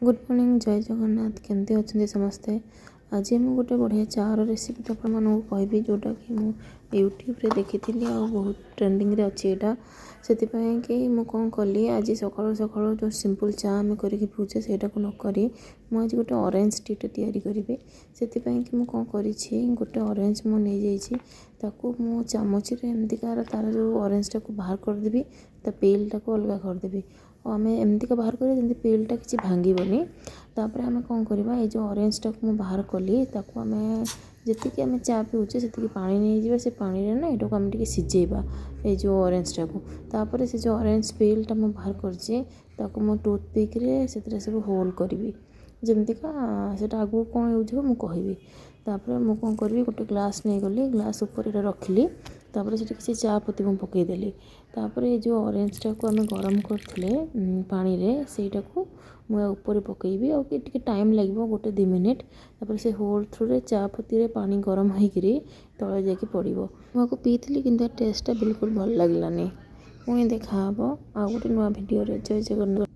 Good morning जय जगन्नाथ केमती अच्छा समस्ते। आज मुझे गोटे बढ़िया चार रेसिपी आपको कहबी जोटा कि मुझे यूट्यूब रे देखी और बहुत ट्रेंडिंग रे अच्छी यहाँ से कि मुझे कौन कली आज सकाल सकाल जो सिंपल चा आम करके पीछे से नक मुझे गोटे ऑरेंज टी तैयारी करी से कि मुझे कौन करी गोटे ऑरेंज मुझे मु चामच एमतीकार तार जो ऑरेंज टाक बाहर करदेवी ता पेल टाक अलग करदेवी और आम एमतीका बाहर करें जमी पेलटा किसी भांगनी तापर आम कौन करवा ये जो ऑरेंज टाक मु बाहर कली ताकू आम जी आम चा पीऊे से पानी नहीं से पानी रे ना यहाँ आम टे सिझेबा ये जो ऑरेंज टाक तापर से जो ऑरेंज पेलटा मु बाहर कर मो टूथपिक से सब होल करी जमतीका से आगू कौन यूज हो मुझे कहबी तापर मु कौन करी गोटे ग्लास नहीं गली ग्लास ऊपर ये रखिली तापर से किसी चा पत्ती मुझे पकईदेली तापर ये जो ऑरेंज टाक आम गरम करते पानी रे सेटा को मुझे ऊपर पकईबी और कि टाइम लगे गोटे 2 मिनिट तापर से होल थ्रू रे चा पत्ती रे पानी गरम होकर तले जाकि पड़ो मुझे पीली कि टेस्टा बिल्कुल भल लगलानी पुणी देखा आ गोटे नुआ भिडियो जय जगन्नाथ।